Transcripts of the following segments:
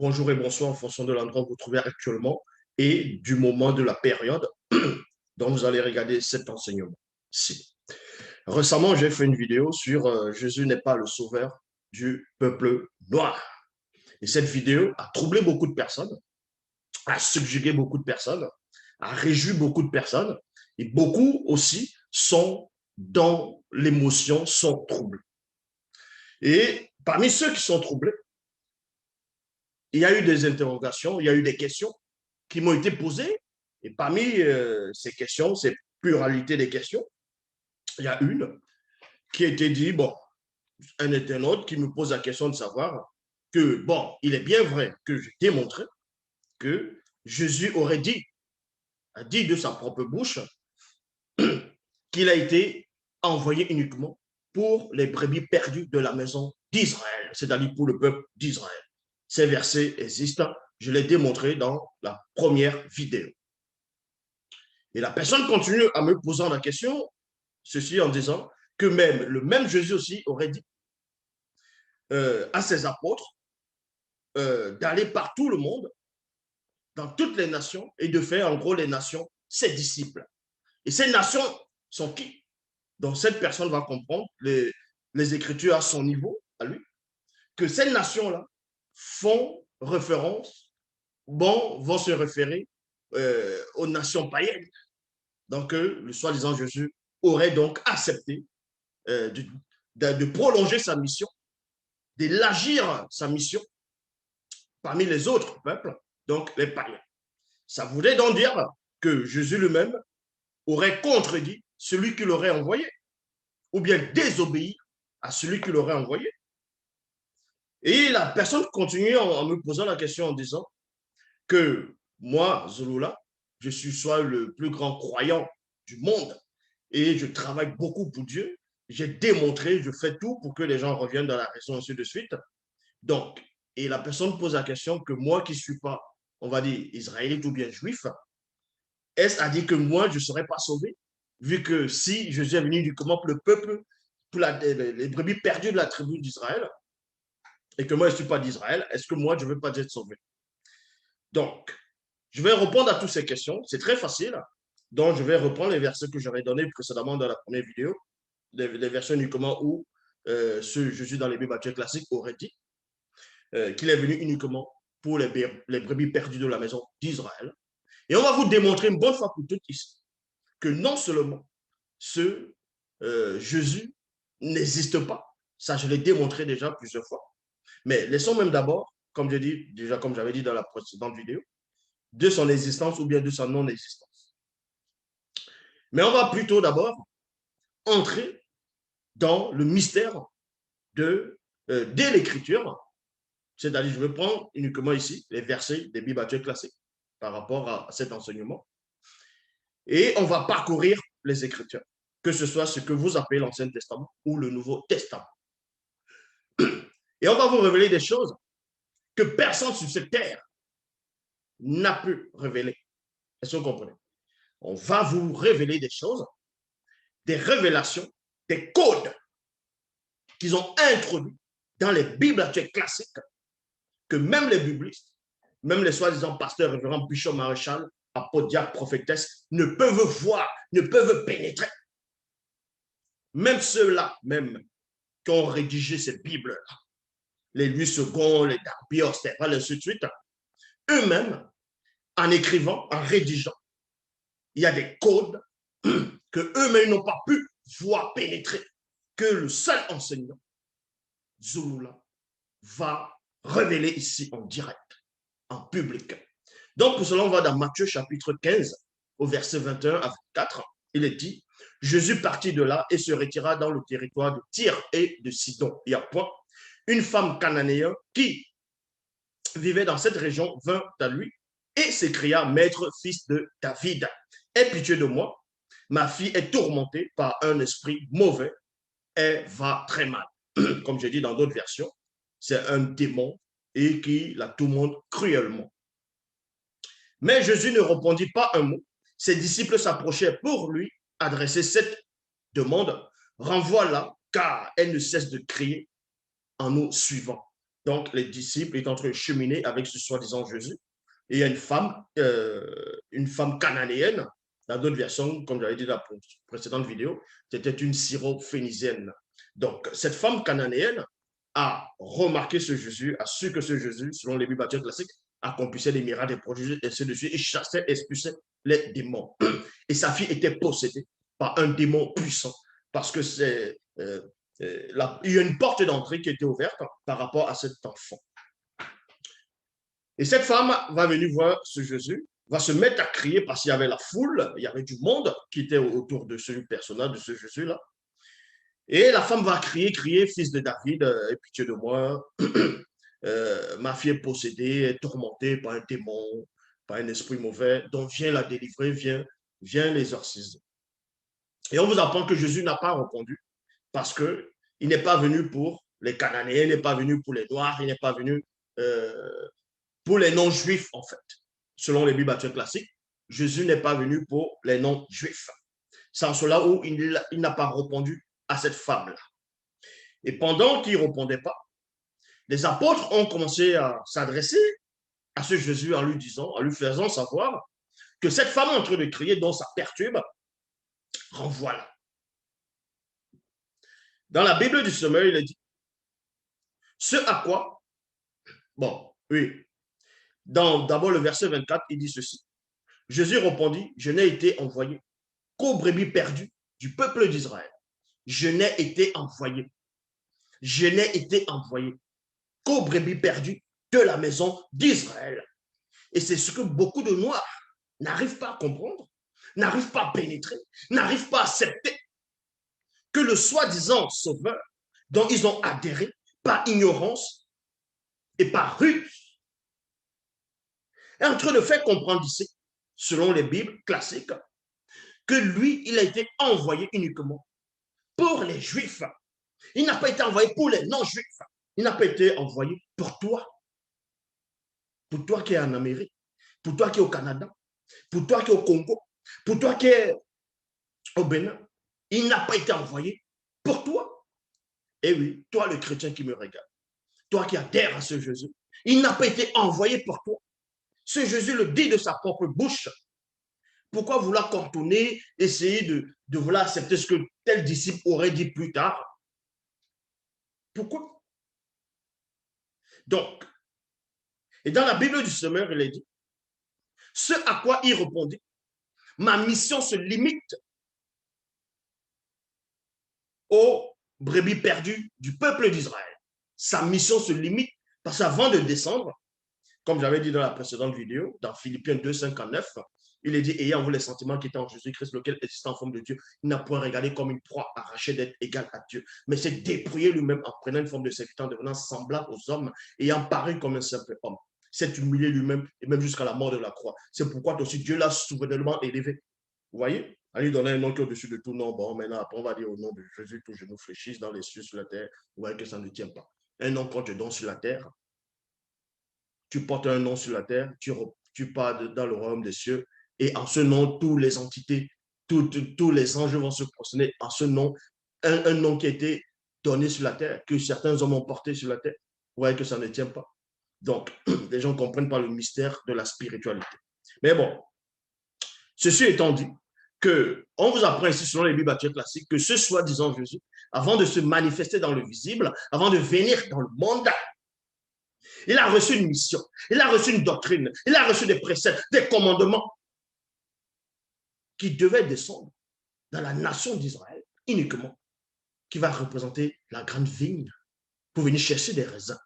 bonjour et bonsoir en fonction de l'endroit où vous vous trouvez actuellement et du moment de la période dont vous allez regarder cet enseignement-ci. Récemment, j'ai fait une vidéo sur Jésus n'est pas le sauveur du peuple noir. Et cette vidéo a troublé beaucoup de personnes, a subjugué beaucoup de personnes, a réjoui beaucoup de personnes et beaucoup aussi sont dans l'émotion, sont troublés. Et parmi ceux qui sont troublés, il y a eu des interrogations, il y a eu des questions qui m'ont été posées. Et parmi ces questions, ces pluralités des questions, il y a une qui a été dit, bon, un internaute qui me pose la question de savoir que, bon, il est bien vrai que j'ai démontré que Jésus aurait dit, a dit de sa propre bouche, qu'il a été envoyé uniquement pour les brebis perdues de la maison d'Israël, c'est-à-dire pour le peuple d'Israël. Ces versets existent, je l'ai démontré dans la première vidéo. Et la personne continue à me poser la question, ceci en disant que même le même Jésus aussi aurait dit à ses apôtres d'aller par tout le monde, dans toutes les nations, et de faire en gros les nations ses disciples. Et ces nations sont qui? Donc cette personne va comprendre les Écritures à son niveau, à lui, que ces nations-là font référence, vont se référer aux nations païennes. Donc le soi-disant Jésus aurait donc accepté de prolonger sa mission, d'élargir sa mission parmi les autres peuples, donc les païens. Ça voudrait donc dire que Jésus lui-même aurait contredit celui qui l'aurait envoyé, ou bien désobéi à celui qui l'aurait envoyé. Et la personne continue en me posant la question en disant que moi, Zulula, je suis soit le plus grand croyant du monde et je travaille beaucoup pour Dieu. J'ai démontré, je fais tout pour que les gens reviennent dans la raison, ainsi de suite. Donc, et la personne pose la question que moi qui ne suis pas, on va dire, israélite ou bien juif, est-ce à dire que moi, je ne serais pas sauvé, vu que si Jésus est venu uniquement pour le peuple, pour les brebis perdues de la tribu d'Israël, et que moi, je ne suis pas d'Israël, est-ce que moi, je ne veux pas être sauvé? Donc, je vais répondre à toutes ces questions. C'est très facile. Donc, je vais reprendre les versets que j'avais donnés précédemment dans la première vidéo, les versets uniquement où ce Jésus dans les Bibles classiques aurait dit qu'il est venu uniquement pour les brebis perdues de la maison d'Israël. Et on va vous démontrer une bonne fois pour toutes ici que non seulement ce Jésus n'existe pas, ça je l'ai démontré déjà plusieurs fois, mais laissons même d'abord, comme j'ai dit déjà, comme j'avais dit dans la précédente vidéo, de son existence ou bien de sa non-existence. Mais on va plutôt d'abord entrer dans le mystère de l'écriture, c'est-à-dire je vais prendre uniquement ici les versets des Bibles classiques par rapport à cet enseignement, et on va parcourir les Écritures, que ce soit ce que vous appelez l'Ancien Testament ou le Nouveau Testament. Et on va vous révéler des choses que personne sur cette terre n'a pu révéler. Est-ce que vous comprenez? On va vous révéler des choses, des révélations, des codes qu'ils ont introduits dans les Bibles actuelles classiques, que même les biblistes, même les soi-disant pasteurs, révérends, bishops, maréchal, apôtres, diacres, prophétesses, ne peuvent voir, ne peuvent pénétrer. Même ceux-là, même, qui ont rédigé ces Bibles-là, les Louis II, les Darby, Stéphane, ainsi de suite, eux-mêmes, en écrivant, en rédigeant, il y a des codes que eux-mêmes n'ont pas pu voir pénétrer, que le seul enseignant, Zulula, va révéler ici en direct, en public. Donc, pour cela, on va dans Matthieu chapitre 15, au verset 21 à 24. Il est dit, Jésus partit de là et se retira dans le territoire de Tyr et de Sidon. Il y a point. Une femme cananéenne qui vivait dans cette région vint à lui et s'écria, Maître, fils de David, aie pitié de moi. Ma fille est tourmentée par un esprit mauvais. Elle va très mal. Comme j'ai dit dans d'autres versions, c'est un démon et qui la tourmente cruellement. Mais Jésus ne répondit pas un mot. Ses disciples s'approchaient pour lui adresser cette demande. Renvoie-la, car elle ne cesse de crier en nous suivant. Donc, les disciples étaient en train de cheminer avec ce soi-disant Jésus. Et il y a une femme cananéenne, dans d'autres versions, comme j'avais dit dans la précédente vidéo, c'était une syrophénicienne. Donc, cette femme cananéenne a remarqué ce Jésus, a su que ce Jésus, selon les Bibles baptistes classiques, accomplissait des miracles, des prodiges, et ainsi de suite, et chassait, expulsait les démons. Et sa fille était possédée par un démon puissant, parce que il y a une porte d'entrée qui était ouverte par rapport à cet enfant. Et cette femme va venir voir ce Jésus, va se mettre à crier parce qu'il y avait la foule, il y avait du monde qui était autour de ce personnage, de ce Jésus-là. Et la femme va crier, crier, fils de David, aie pitié de moi. Ma fille est possédée, est tourmentée par un démon, par un esprit mauvais. Donc viens la délivrer, viens l'exorciser. Et on vous apprend que Jésus n'a pas répondu parce qu'il n'est pas venu pour les Cananéens, il n'est pas venu pour les Noirs, il n'est pas venu pour les non-juifs, en fait. Selon les Bibles baptistes classiques, Jésus n'est pas venu pour les non-juifs. C'est en cela où il n'a pas répondu à cette femme-là. Et pendant qu'il ne répondait pas, les apôtres ont commencé à s'adresser à ce Jésus en lui disant, en lui faisant savoir que cette femme est en train de crier, dont ça perturbe, renvoie-la. Dans la Bible du Semeur, il est dit, ce à quoi, bon, oui, d'abord le verset 24, il dit ceci. Jésus répondit, je n'ai été envoyé qu'aux brebis perdues du peuple d'Israël. Je n'ai été envoyé. Je n'ai été envoyé qu'aux brebis perdues de la maison d'Israël. Et c'est ce que beaucoup de Noirs n'arrivent pas à comprendre, n'arrivent pas à pénétrer, n'arrivent pas à accepter que le soi-disant sauveur dont ils ont adhéré par ignorance et par ruse est en train de faire comprendre ici, selon les Bibles classiques, que lui, il a été envoyé uniquement pour les Juifs. Il n'a pas été envoyé pour les non-Juifs. Il n'a pas été envoyé pour toi qui es en Amérique, pour toi qui es au Canada, pour toi qui es au Congo, pour toi qui es au Bénin. Il n'a pas été envoyé pour toi. Et oui, toi le chrétien qui me regarde, toi qui adhères à ce Jésus, il n'a pas été envoyé pour toi. Ce Jésus le dit de sa propre bouche. Pourquoi vouloir contourner, essayer de vouloir accepter ce que tel disciple aurait dit plus tard? Pourquoi? Donc, et dans la Bible du Semeur, il est dit, ce à quoi il répondit, ma mission se limite aux brebis perdues du peuple d'Israël. Sa mission se limite parce qu'avant de descendre, comme j'avais dit dans la précédente vidéo, dans Philippiens 2, 59, il est dit, ayant vous les sentiments qui étaient en Jésus-Christ, lequel existe en forme de Dieu, il n'a point regardé comme une proie arrachée d'être égal à Dieu, mais s'est dépouillé lui-même en prenant une forme de serviteur, en devenant semblable aux hommes, ayant paru comme un simple homme. S'est humilié lui-même et même jusqu'à la mort de la croix. C'est pourquoi aussi Dieu l'a souverainement élevé. Vous voyez? À lui donner un nom qui est au-dessus de tout nom. Bon, maintenant, après, on va dire au nom de Jésus, tout genou fléchisse dans les cieux, sur la terre. Vous voyez que ça ne tient pas. Un nom qu'on te donne sur la terre, tu portes un nom sur la terre, tu pars dans le royaume des cieux, et en ce nom, toutes les entités, tous les anges vont se prosterner en ce nom, un nom qui a été donné sur la terre, que certains hommes ont porté sur la terre. Vous voyez que ça ne tient pas. Donc, les gens ne comprennent pas le mystère de la spiritualité. Mais bon, ceci étant dit, on vous apprend ici, selon les Bibles baptistes classiques, que ce soi-disant Jésus, avant de se manifester dans le visible, avant de venir dans le monde, il a reçu une mission, il a reçu une doctrine, il a reçu des préceptes, des commandements qui devaient descendre dans la nation d'Israël uniquement, qui va représenter la grande vigne pour venir chercher des raisins.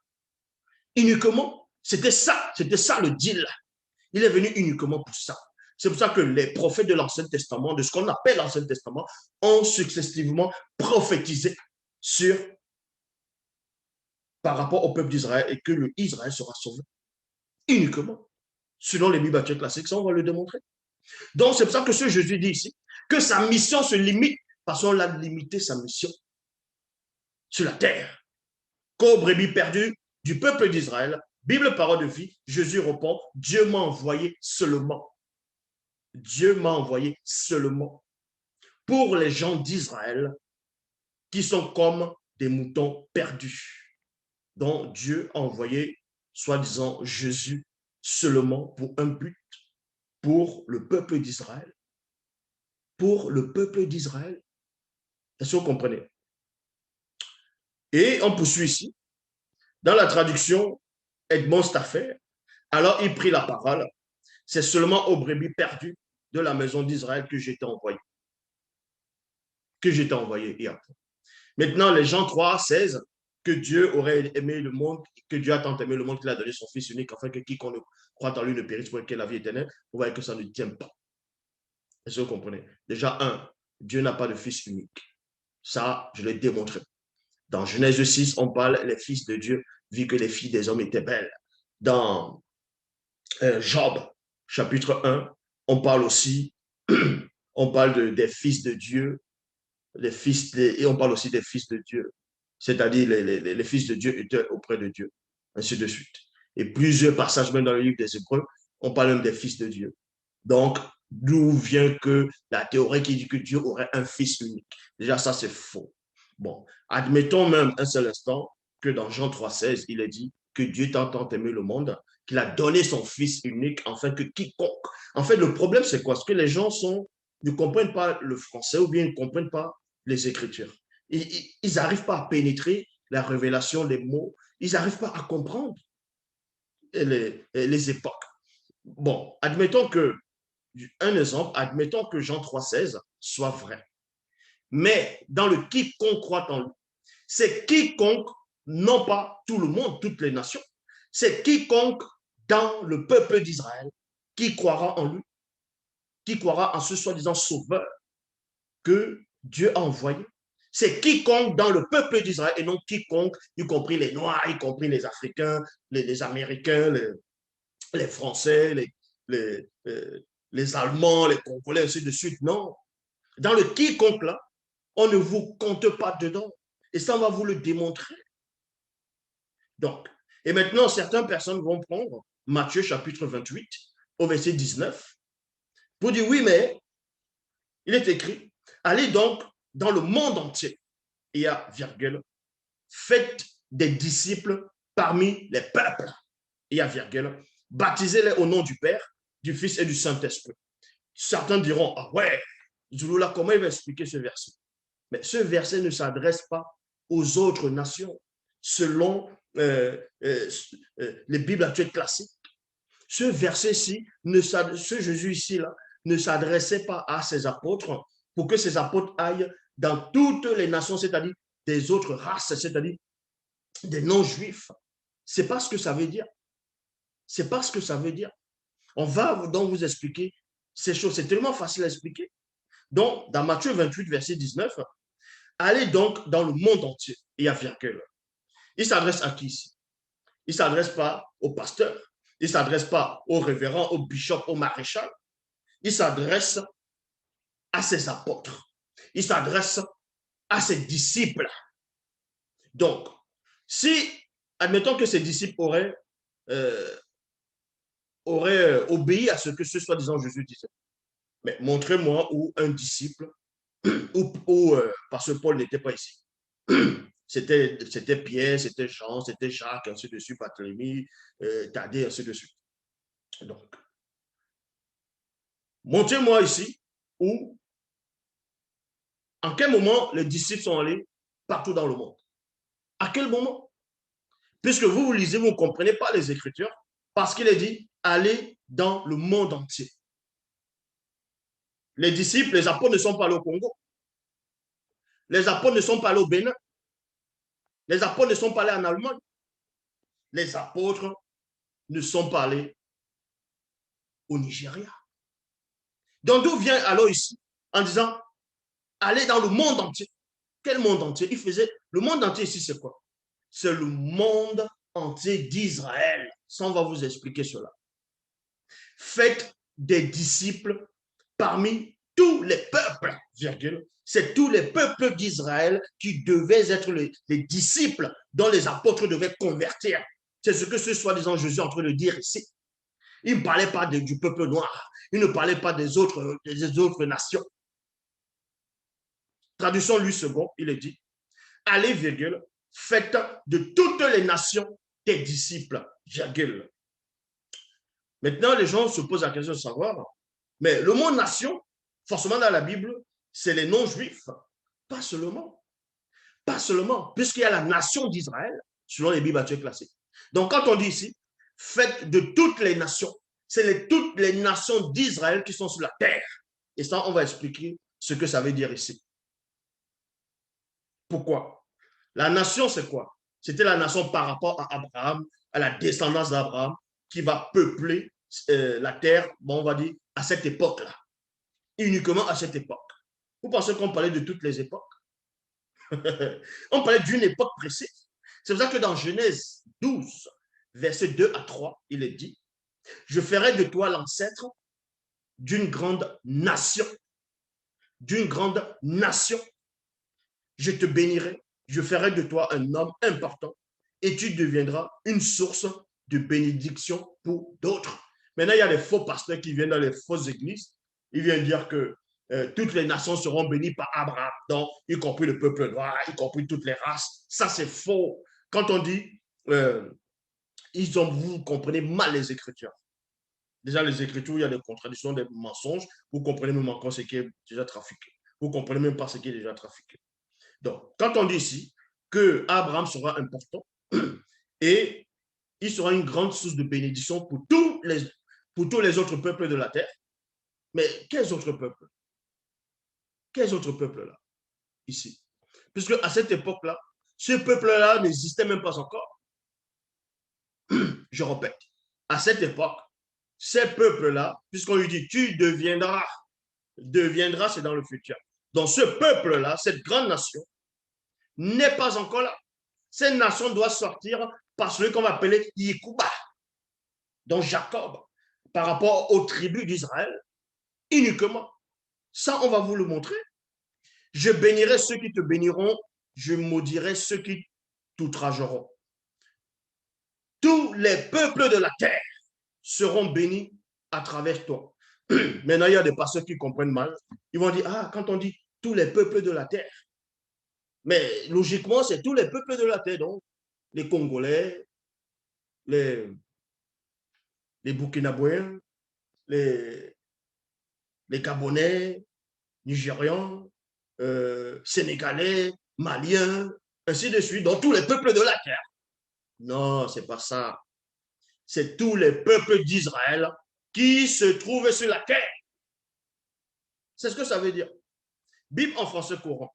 Uniquement, c'était ça le deal. Il est venu uniquement pour ça. C'est pour ça que les prophètes de l'Ancien Testament, de ce qu'on appelle l'Ancien Testament, ont successivement prophétisé par rapport au peuple d'Israël et que Israël sera sauvé uniquement. Selon les Bibles baptistes classiques, ça on va le démontrer. Donc c'est pour ça que ce Jésus dit ici que sa mission se limite parce qu'on l'a limité sa mission sur la terre. Qu'aux brebis perdues du peuple d'Israël, Bible, parole de vie, Jésus répond, Dieu m'a envoyé seulement. Dieu m'a envoyé seulement pour les gens d'Israël qui sont comme des moutons perdus. dont Dieu a envoyé, soi-disant, Jésus seulement pour un but, pour le peuple d'Israël. Pour le peuple d'Israël. Est-ce que vous comprenez? Et on poursuit ici. Dans la traduction, Edmond Stafford, alors il prit la parole. C'est seulement aux brebis perdues de la maison d'Israël que j'étais envoyé. Que j'étais envoyé. Et après. Maintenant, les Jean 3, 16, que Dieu aurait aimé le monde, que Dieu a tant aimé le monde qu'il a donné son Fils unique, afin que quiconque croit en lui ne périsse pour qu'il ait la vie éternelle. Vous voyez que ça ne tient pas. Est-ce que vous comprenez? Déjà, Dieu n'a pas de Fils unique. Ça, je l'ai démontré. Dans Genèse 6, on parle les fils de Dieu, vu que les filles des hommes étaient belles. Dans Job, chapitre 1, on parle aussi, on parle des fils de Dieu, et on parle aussi des fils de Dieu, c'est-à-dire les fils de Dieu étaient auprès de Dieu, ainsi de suite. Et plusieurs passages, même dans le livre des Hébreux, on parle même des fils de Dieu. Donc, d'où vient que la théorie qui dit que Dieu aurait un fils unique? Déjà, ça, c'est faux. Bon, admettons même un seul instant que dans Jean 3,16, il est dit que Dieu t'a tant aimé le monde qu'il a donné son fils unique afin que quiconque. En fait, le problème, c'est quoi? C'est que les gens ne comprennent pas le français ou bien ils ne comprennent pas les Écritures. Ils n'arrivent pas à pénétrer la révélation, les mots. Ils n'arrivent pas à comprendre les époques. Bon, admettons que, un exemple, admettons que Jean 3,16 soit vrai. Mais dans le quiconque croit en lui, c'est quiconque, non pas tout le monde, toutes les nations, c'est quiconque dans le peuple d'Israël qui croira en lui, qui croira en ce soi-disant sauveur que Dieu a envoyé. C'est quiconque dans le peuple d'Israël et non quiconque, y compris les Noirs, y compris les Africains, les Américains, les Français, les Allemands, les Congolais, ainsi de suite. Non. Dans le quiconque là, on ne vous compte pas dedans. Et ça, on va vous le démontrer. Donc, et maintenant, certaines personnes vont prendre Matthieu chapitre 28 au verset 19 pour dire oui, mais il est écrit, allez donc dans le monde entier, il y a virgule, faites des disciples parmi les peuples, il y a virgule, baptisez-les au nom du Père, du Fils et du Saint-Esprit. Certains diront, ah ouais, Zulula, comment il va expliquer ce verset? Mais ce verset ne s'adresse pas aux autres nations selon les Bibles actuelles classiques. Ce verset-ci, ce Jésus ici-là, ne s'adressait pas à ses apôtres pour que ces apôtres aillent dans toutes les nations, c'est-à-dire des autres races, c'est-à-dire des non-juifs. C'est pas ce que ça veut dire. C'est pas ce que ça veut dire. On va donc vous expliquer ces choses. C'est tellement facile à expliquer. Donc, dans Matthieu 28, verset 19, allez donc dans le monde entier. Il y a virgule. Il s'adresse à qui ici? Il ne s'adresse pas au pasteur. Il ne s'adresse pas au révérend, au bishop, au maréchal. Il s'adresse à ses apôtres. Il s'adresse à ses disciples. Donc, si, admettons que ces disciples auraient obéi à ce que ce soi-disant Jésus disait, mais montrez-moi où un disciple, parce que Paul n'était pas ici. C'était Pierre, c'était Jean, c'était Jacques, ainsi de suite, Barthélemy, Thaddée, ainsi de suite. Donc, montrez-moi ici où, en quel moment les disciples sont allés partout dans le monde. À quel moment? Puisque vous lisez, vous ne comprenez pas les Écritures, parce qu'il est dit, allez dans le monde entier. Les disciples, les apôtres ne sont pas allés au Congo. Les apôtres ne sont pas allés au Bénin. Les apôtres ne sont pas allés en Allemagne. Les apôtres ne sont pas allés au Nigeria. Donc, d'où vient alors ici en disant allez dans le monde entier? Quel monde entier? Il faisait le monde entier ici, c'est quoi? C'est le monde entier d'Israël. Ça, on va vous expliquer cela. Faites des disciples parmi tous les peuples, virgule. C'est tous les peuples d'Israël qui devaient être les disciples dont les apôtres devaient convertir. C'est ce que ce soi-disant Jésus est en train de dire ici. Il ne parlait pas du peuple noir. Il ne parlait pas des autres nations. Traduction lui second, il est dit, allez, virgule, faites de toutes les nations des disciples, virgule. Maintenant, les gens se posent la question de savoir, mais le mot nation, forcément dans la Bible, c'est les non-juifs. Pas seulement. Pas seulement, puisqu'il y a la nation d'Israël, selon les Bibles actuelles classiques. Donc, quand on dit ici, faites de toutes les nations, c'est toutes les nations d'Israël qui sont sur la terre. Et ça, on va expliquer ce que ça veut dire ici. Pourquoi? La nation, c'est quoi? C'était la nation par rapport à Abraham, à la descendance d'Abraham, qui va peupler la terre, bon, on va dire, à cette époque-là. Uniquement à cette époque. Vous pensez qu'on parlait de toutes les époques? On parlait d'une époque précise. C'est pour ça que dans Genèse 12, versets 2 à 3, il est dit, je ferai de toi l'ancêtre d'une grande nation. D'une grande nation. Je te bénirai, je ferai de toi un homme important et tu deviendras une source de bénédiction pour d'autres. Maintenant, il y a des faux pasteurs qui viennent dans les fausses églises. Ils viennent dire que toutes les nations seront bénies par Abraham, donc y compris le peuple noir, y compris toutes les races. Ça, c'est faux. Quand on dit, vous comprenez mal les Écritures. Déjà, les Écritures, il y a des contradictions, des mensonges. Vous comprenez même encore ce qui est déjà trafiqué. Vous comprenez même pas ce qui est déjà trafiqué. Donc, quand on dit ici que Abraham sera important et il sera une grande source de bénédiction pour tous les autres peuples de la terre, mais quels autres peuples? Quels autres peuples là, ici? Puisque à cette époque-là, ce peuple-là n'existait même pas encore. Je répète, à cette époque, ces peuples-là, puisqu'on lui dit, tu deviendras, c'est dans le futur. Donc ce peuple-là, cette grande nation, n'est pas encore là. Cette nation doit sortir par celui qu'on va appeler Yekouba, donc Jacob, par rapport aux tribus d'Israël, uniquement. Ça, on va vous le montrer. Je bénirai ceux qui te béniront, je maudirai ceux qui t'outrageront. Tous les peuples de la terre seront bénis à travers toi. Maintenant, il y a des pasteurs qui comprennent mal. Ils vont dire, ah, quand on dit tous les peuples de la terre, mais logiquement, c'est tous les peuples de la terre, donc les Congolais, les Burkinabéens, les Gabonais, Nigérians, Sénégalais, Maliens, ainsi de suite, donc tous les peuples de la terre. Non, c'est pas ça. C'est tous les peuples d'Israël qui se trouvent sur la terre. C'est ce que ça veut dire. Bible en français courant.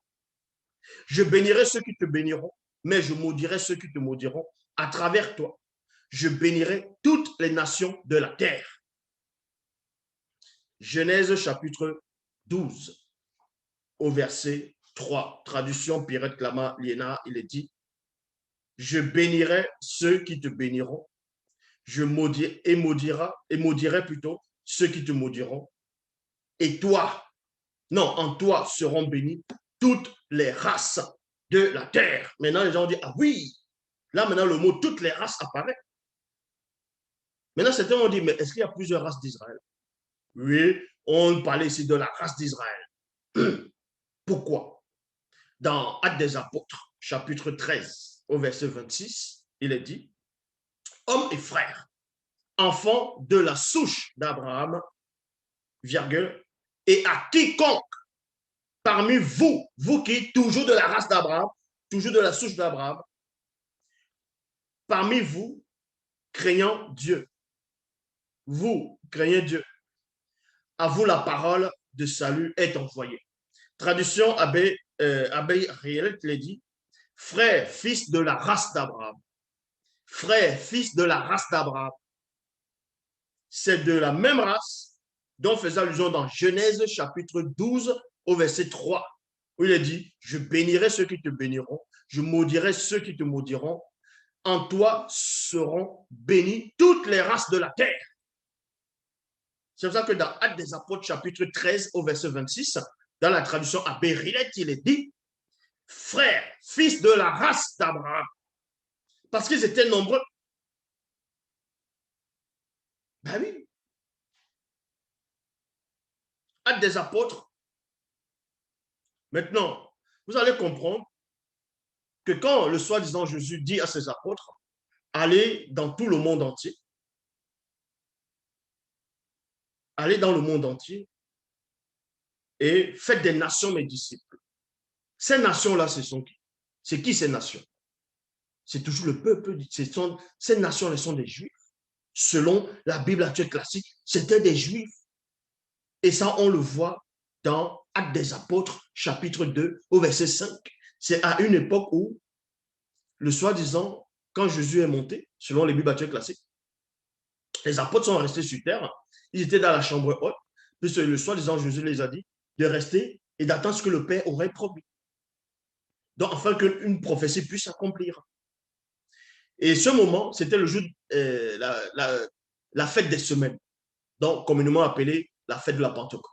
Je bénirai ceux qui te béniront, mais je maudirai ceux qui te maudiront à travers toi. Je bénirai toutes les nations de la terre. Genèse chapitre 12, au verset 3. Traduction Pierrette Clama Liena, il est dit, je bénirai ceux qui te béniront, je maudirai plutôt ceux qui te maudiront. Et toi, non, en toi seront bénies toutes les races de la terre. Maintenant, les gens disent, ah oui, là maintenant le mot toutes les races apparaît. Maintenant, certains ont dit, mais est-ce qu'il y a plusieurs races d'Israël? Oui, on parlait ici de la race d'Israël. Pourquoi? Dans Actes des Apôtres, chapitre 13, au verset 26, il est dit, hommes et frères, enfants de la souche d'Abraham, virgule, et à quiconque parmi vous, vous qui, toujours de la race d'Abraham, toujours de la souche d'Abraham, parmi vous, craignant Dieu, vous craignez Dieu, à vous la parole de salut est envoyée. Traduction Abbé Riel l'a dit, frère, fils de la race d'Abraham. Frère, fils de la race d'Abraham. C'est de la même race dont faisait allusion dans Genèse chapitre 12 au verset 3, où il est dit, je bénirai ceux qui te béniront, je maudirai ceux qui te maudiront, en toi seront bénies toutes les races de la terre. C'est pour ça que dans Actes des Apôtres, chapitre 13, au verset 26, dans la traduction à Bérilette, il est dit, frère, fils de la race d'Abraham. Parce qu'ils étaient nombreux. Ben oui. Actes des Apôtres. Maintenant, vous allez comprendre que quand le soi-disant Jésus dit à ses apôtres, allez dans tout le monde entier, allez dans le monde entier et faites des nations mes disciples. Ces nations-là, ce sont qui? C'est qui ces nations? C'est toujours le peuple. Ces nations-là sont des Juifs. Selon la Bible actuelle classique, c'était des Juifs. Et ça, on le voit dans Actes des Apôtres, chapitre 2, au verset 5. C'est à une époque où, le soi-disant, quand Jésus est monté, selon les Bibles actuelles classiques, les apôtres sont restés sur terre. Ils étaient dans la chambre haute, puisque le soi-disant Jésus les a dit de rester et d'attendre ce que le Père aurait promis. Donc, afin qu'une prophétie puisse s'accomplir. Et ce moment, c'était le jour, la fête des semaines, donc communément appelée la fête de la Pentecôte.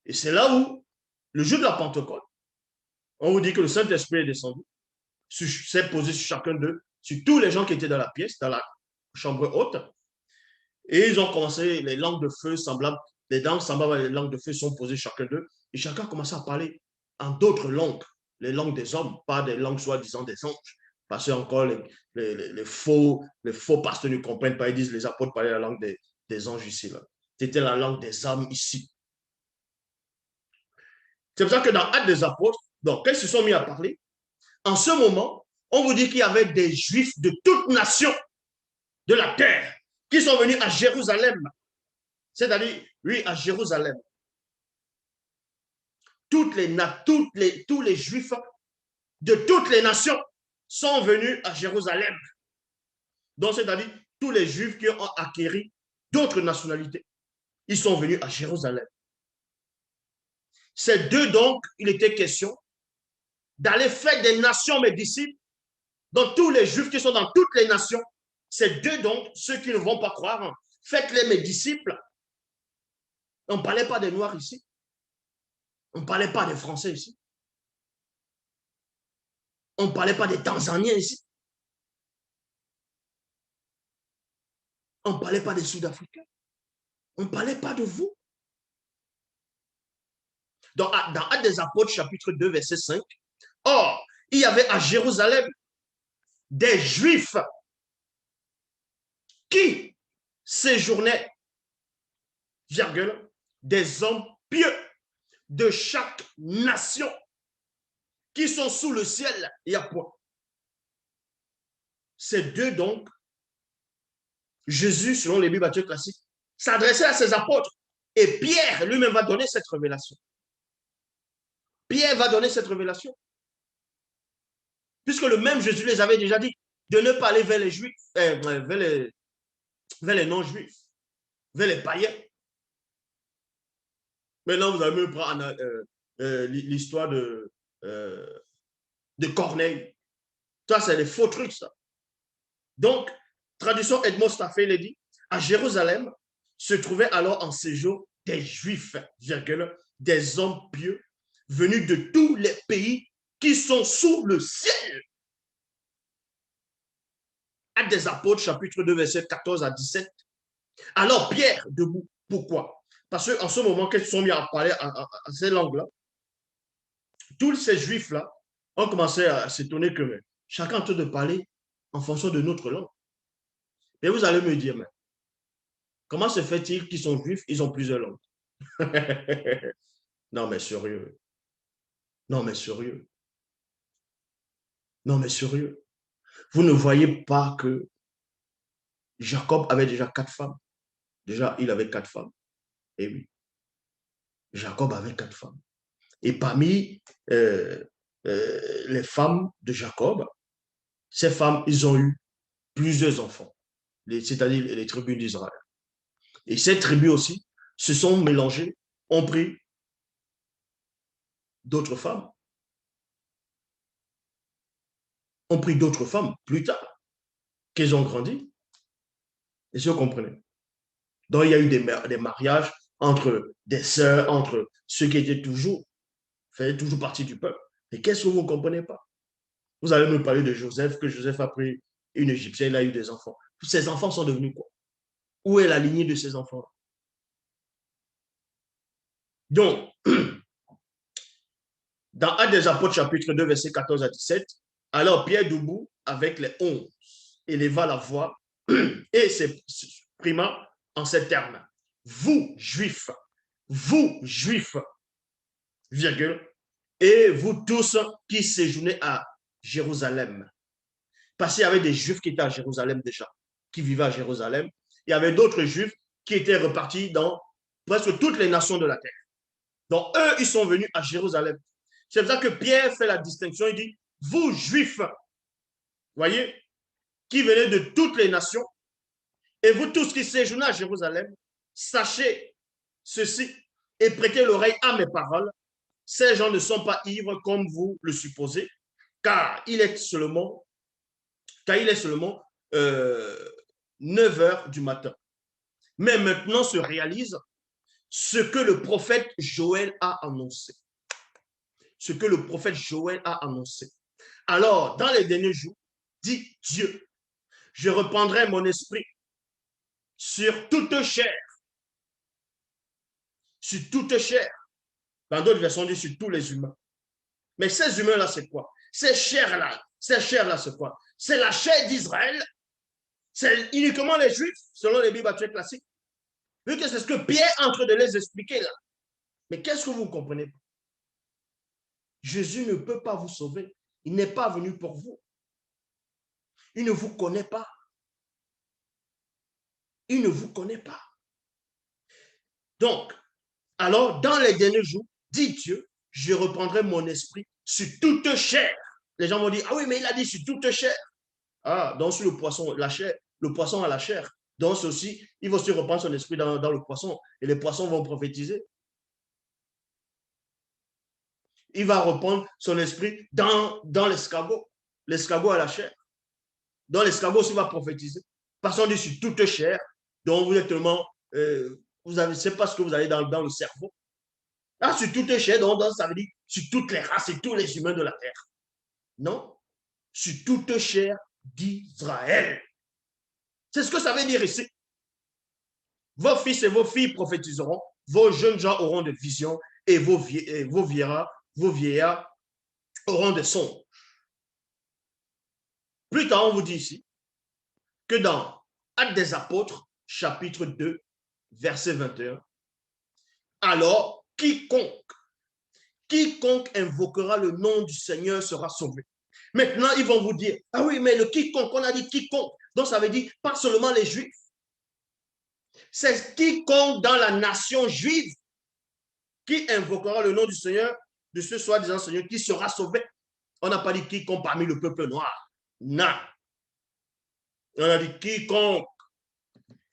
Et c'est là où, le jour de la Pentecôte, on vous dit que le Saint-Esprit est descendu, s'est posé sur chacun d'eux, sur tous les gens qui étaient dans la pièce, dans la chambre haute, et ils ont commencé, les langues de feu semblables, les langues semblables à les langues de feu sont posées chacun d'eux, et chacun a commencé à parler en d'autres langues, les langues des hommes, pas des langues soi-disant des anges. Parce que encore les faux pasteurs ne comprennent pas, ils disent les apôtres parlaient la langue des anges ici. C'était la langue des âmes ici. C'est pour ça que dans Actes des Apôtres, donc, quand ils se sont mis à parler, en ce moment, on vous dit qu'il y avait des Juifs de toutes nations de la terre qui sont venus à Jérusalem. C'est-à-dire, oui, à Jérusalem. Tous les Juifs de toutes les nations sont venus à Jérusalem. Donc, c'est-à-dire, tous les Juifs qui ont acquis d'autres nationalités, ils sont venus à Jérusalem. Ces deux, donc, il était question d'aller faire des nations mes disciples, donc tous les Juifs qui sont dans toutes les nations. Ces deux, donc, ceux qui ne vont pas croire, faites-les mes disciples. On ne parlait pas des Noirs ici. On ne parlait pas des Français ici. On ne parlait pas des Tanzaniens ici. On ne parlait pas des Sud-Africains. On ne parlait pas de vous. Dans Actes des Apôtres, chapitre 2, verset 5, or, il y avait à Jérusalem des Juifs qui séjournaient, virgule, des hommes pieux de chaque nation qui sont sous le ciel. Il y a point. Ces deux, donc, Jésus, selon les Bibles actuelles classiques, s'adressait à ses apôtres. Et Pierre lui-même va donner cette révélation. Pierre va donner cette révélation. Puisque le même Jésus les avait déjà dit de ne pas aller vers les Juifs, vers les non-Juifs, vers les païens. Maintenant, vous allez me prendre l'histoire de Corneille. Ça, c'est des faux trucs, ça. Donc, traduction Edmond Staffé, il dit, à Jérusalem se trouvaient alors en séjour des Juifs, virgule, des hommes pieux, venus de tous les pays qui sont sous le ciel. Actes des Apôtres, chapitre 2, verset 14 à 17. Alors Pierre, debout, pourquoi? Parce qu'en ce moment, qu'ils sont mis à parler à ces langues-là, tous ces Juifs-là ont commencé à s'étonner que chacun est en train de parler en fonction de notre langue. Et vous allez me dire, mais comment se fait-il qu'ils sont juifs, ils ont plusieurs langues? Non, mais sérieux. Non, mais sérieux. Non, mais sérieux. Vous ne voyez pas que Jacob avait déjà 4 femmes. Déjà, il avait 4 femmes. Et oui, Jacob avait 4 femmes. Et parmi les femmes de Jacob, ces femmes, ils ont eu plusieurs enfants, c'est-à-dire les tribus d'Israël. Et ces tribus aussi se sont mélangées, ont pris d'autres femmes. Ont pris d'autres femmes plus tard, qu'elles ont grandi. Et si vous comprenez. Donc, il y a eu des mariages entre des sœurs, entre ceux qui étaient faisaient toujours partie du peuple. Et qu'est-ce que vous ne comprenez pas? Vous allez me parler de Joseph, que Joseph a pris une Égyptienne, il a eu des enfants. Ces enfants sont devenus quoi? Où est la lignée de ces enfants? Donc, Dans Actes des Apôtres, chapitre 2, versets 14 à 17, alors Pierre debout avec les 11 éleva la voix et s'exprima en ces termes. Vous, juifs, virgule, et vous tous qui séjournez à Jérusalem. Parce qu'il y avait des juifs qui étaient à Jérusalem déjà, qui vivaient à Jérusalem. Il y avait d'autres juifs qui étaient repartis dans presque toutes les nations de la terre. Donc, eux, ils sont venus à Jérusalem. C'est pour ça que Pierre fait la distinction. Il dit, vous, juifs, voyez, qui venez de toutes les nations, et vous tous qui séjournez à Jérusalem, sachez ceci et prêtez l'oreille à mes paroles. Ces gens ne sont pas ivres comme vous le supposez, car il est seulement 9 heures du matin. Mais maintenant se réalise ce que le prophète Joël a annoncé. Ce que le prophète Joël a annoncé. Alors, dans les derniers jours, dit Dieu, je reprendrai mon esprit sur toute chair. Sur toute chair. Dans d'autres versions, on dit sur tous les humains. Mais ces humains-là, c'est quoi? Ces chairs-là, c'est quoi? C'est la chair d'Israël. C'est uniquement les Juifs, selon les Bibles actuelles classiques. Vu que c'est ce que Pierre est en train de les expliquer là. Mais qu'est-ce que vous ne comprenez pas? Jésus ne peut pas vous sauver. Il n'est pas venu pour vous. Il ne vous connaît pas. Il ne vous connaît pas. Donc, alors, dans les derniers jours, dit Dieu, je reprendrai mon esprit sur toute chair. Les gens vont dire, ah oui, mais il a dit sur toute chair. Ah, donc sur le poisson, la chair, le poisson a la chair. Donc ceci, il va aussi reprendre son esprit dans le poisson et les poissons vont prophétiser. Il va reprendre son esprit dans l'escargot. L'escargot a la chair. Dans l'escargot aussi, il va prophétiser. Parce qu'on dit sur toute chair, donc vous êtes tellement, vous avez, c'est pas ce que vous avez dans le cerveau. Ah, sur toute chair, donc ça veut dire sur toutes les races et tous les humains de la terre. Non, sur toute chair d'Israël. C'est ce que ça veut dire ici. Vos fils et vos filles prophétiseront, vos jeunes gens auront des visions et vos vieillards auront des songes. Plus tard, on vous dit ici que dans Actes des Apôtres, chapitre 2, verset 21, alors quiconque invoquera le nom du Seigneur sera sauvé. Maintenant, ils vont vous dire, ah oui, mais le quiconque, on a dit quiconque. Donc, ça veut dire pas seulement les Juifs. C'est quiconque dans la nation juive qui invoquera le nom du Seigneur, de ce soi-disant Seigneur, qui sera sauvé. On n'a pas dit quiconque parmi le peuple noir. Non. On a dit quiconque.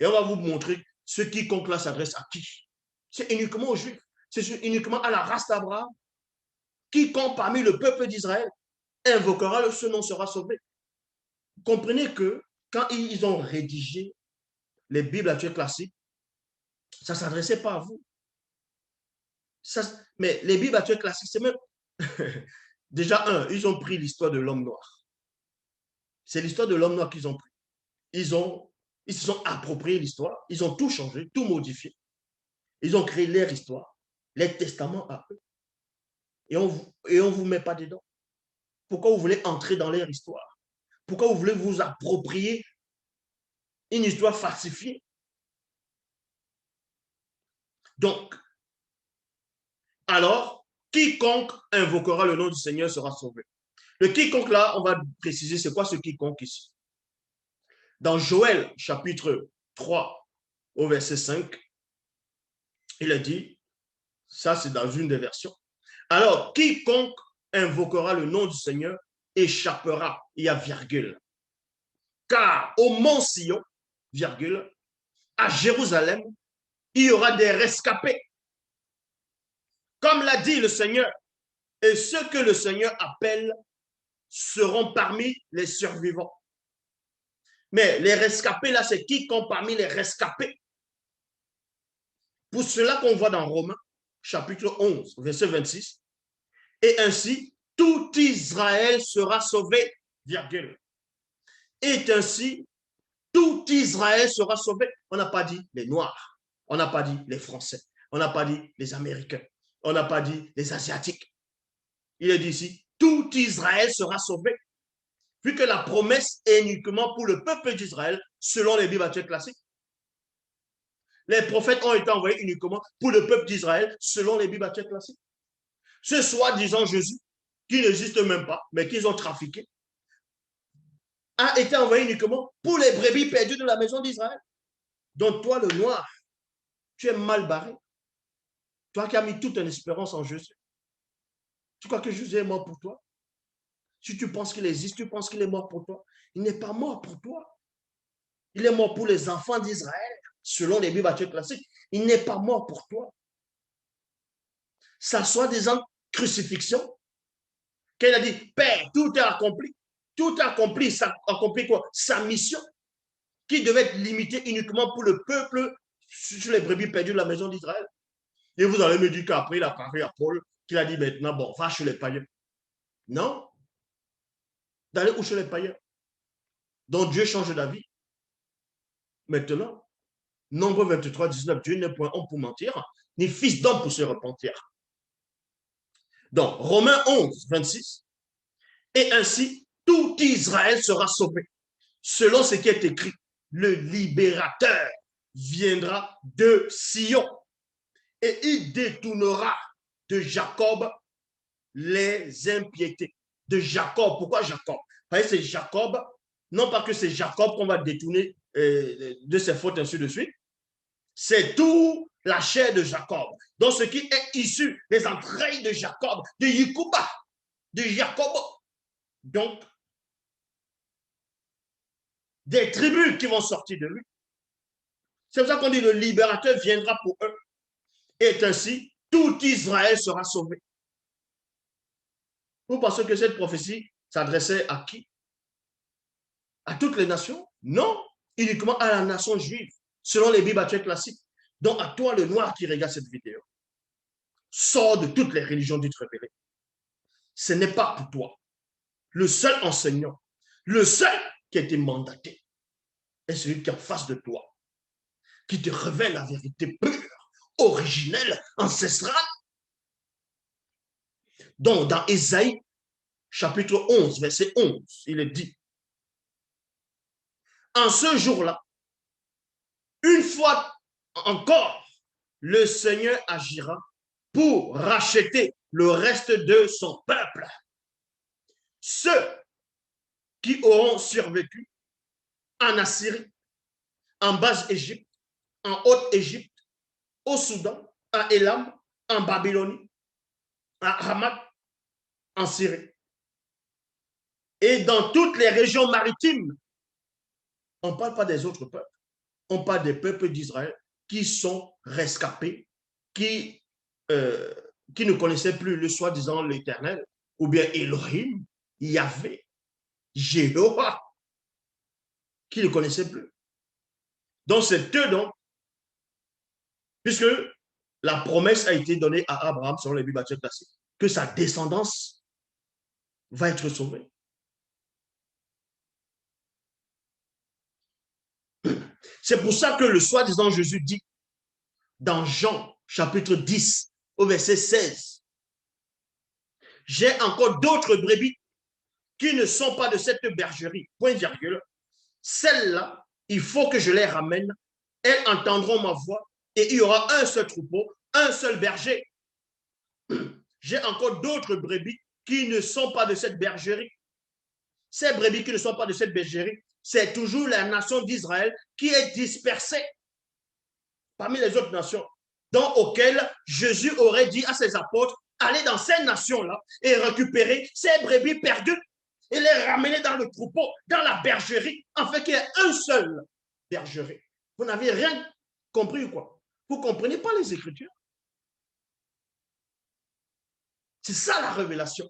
Et on va vous montrer ce quiconque-là s'adresse à qui. C'est uniquement aux Juifs. C'est uniquement à la race d'Abraham. Quiconque parmi le peuple d'Israël invoquera ce nom sera sauvé. Comprenez que quand ils ont rédigé les Bibles actuelles classiques, ça ne s'adressait pas à vous. Mais les Bibles actuelles classiques, c'est même... Déjà, ils ont pris l'histoire de l'homme noir. C'est l'histoire de l'homme noir qu'ils ont pris. Ils se sont appropriés l'histoire, ils ont tout changé, tout modifié. Ils ont créé leur histoire, les testaments à eux. Et on ne vous met pas dedans. Pourquoi vous voulez entrer dans leur histoire? Pourquoi vous voulez vous approprier une histoire falsifiée? Donc, alors, quiconque invoquera le nom du Seigneur sera sauvé. Le quiconque là, on va préciser c'est quoi ce quiconque ici. Dans Joël, chapitre 3, au verset 5, il a dit, ça c'est dans une des versions, alors quiconque invoquera le nom du Seigneur échappera, il y a virgule. Car au mont Sion, virgule, à Jérusalem, il y aura des rescapés. Comme l'a dit le Seigneur, et ceux que le Seigneur appelle seront parmi les survivants. Mais les rescapés, là, c'est quiconque parmi les rescapés. Pour cela qu'on voit dans Romains, chapitre 11, verset 26, et ainsi, tout Israël sera sauvé, virgule. Et ainsi, tout Israël sera sauvé. On n'a pas dit les Noirs, on n'a pas dit les Français, on n'a pas dit les Américains, on n'a pas dit les Asiatiques. Il est dit ici, tout Israël sera sauvé. Vu que la promesse est uniquement pour le peuple d'Israël, selon les Bibles classiques. Les prophètes ont été envoyés uniquement pour le peuple d'Israël, selon les Bibles classiques. Ce soi-disant Jésus, qui n'existe même pas, mais qu'ils ont trafiqué, a été envoyé uniquement pour les brebis perdues de la maison d'Israël. Donc toi, le noir, tu es mal barré. Toi qui as mis toute ton espérance en Jésus. Tu crois que Jésus est mort pour toi? Si tu penses qu'il existe, tu penses qu'il est mort pour toi. Il n'est pas mort pour toi. Il est mort pour les enfants d'Israël, selon les Bibles classiques. Il n'est pas mort pour toi. Ça soit des crucifixions, qu'elle a dit, Père, tout est accompli. Tout est accompli. Ça accomplit quoi? Sa mission, qui devait être limitée uniquement pour le peuple sur les brebis perdues de la maison d'Israël. Et vous allez me dire qu'après, il a parlé à Paul, qu'il a dit maintenant, bon, va chez les païens. Non. D'aller où chez les païens? Donc Dieu change d'avis. Maintenant, Nombre 23, 19, Dieu n'est point homme pour mentir, ni fils d'homme pour se repentir. Donc, Romains 11, 26, et ainsi, tout Israël sera sauvé. Selon ce qui est écrit, le libérateur viendra de Sion et il détournera de Jacob les impiétés. De Jacob, pourquoi Jacob? Parce que c'est Jacob, non pas que c'est Jacob qu'on va détourner de ses fautes, ainsi de suite. C'est tout la chair de Jacob. Donc, ce qui est issu des entrailles de Jacob, de Yikuba, de Jacob. Donc, des tribus qui vont sortir de lui. C'est pour ça qu'on dit le libérateur viendra pour eux. Et ainsi, tout Israël sera sauvé. Vous pensez que cette prophétie s'adressait à qui? À toutes les nations? Non, uniquement à la nation juive, selon les Bibles classiques. Donc, à toi, le noir qui regarde cette vidéo, sors de toutes les religions dites révélées. Ce n'est pas pour toi. Le seul enseignant, le seul qui a été mandaté, est celui qui est en face de toi, qui te révèle la vérité pure, originelle, ancestrale. Donc, dans Ésaïe, chapitre 11, verset 11, il est dit, en ce jour-là, une fois encore, le Seigneur agira pour racheter le reste de son peuple. Ceux qui auront survécu en Assyrie, en Basse-Égypte, en Haute-Égypte, au Soudan, à Élam, en Babylonie, à Hamath, en Syrie. Et dans toutes les régions maritimes, on ne parle pas des autres peuples, on parle des peuples d'Israël qui sont rescapés, qui ne connaissaient plus le soi-disant l'Éternel, ou bien Elohim, Yahvé, Jéhovah, qui ne connaissaient plus. Donc c'est eux donc, puisque la promesse a été donnée à Abraham, selon les Bibles classiques, que sa descendance va être sauvée. C'est pour ça que le soi-disant Jésus dit dans Jean chapitre 10 au verset 16, j'ai encore d'autres brebis qui ne sont pas de cette bergerie, point virgule. Celles-là, il faut que je les ramène, elles entendront ma voix et il y aura un seul troupeau, un seul berger. J'ai encore d'autres brebis qui ne sont pas de cette bergerie. Ces brebis qui ne sont pas de cette bergerie, c'est toujours la nation d'Israël qui est dispersée parmi les autres nations, dans auxquelles Jésus aurait dit à ses apôtres, allez dans ces nations-là et récupérer ces brebis perdues et les ramener dans le troupeau, dans la bergerie, afin qu'il y ait un seul bergerie. Vous n'avez rien compris ou quoi? Vous ne comprenez pas les Écritures? C'est ça la révélation.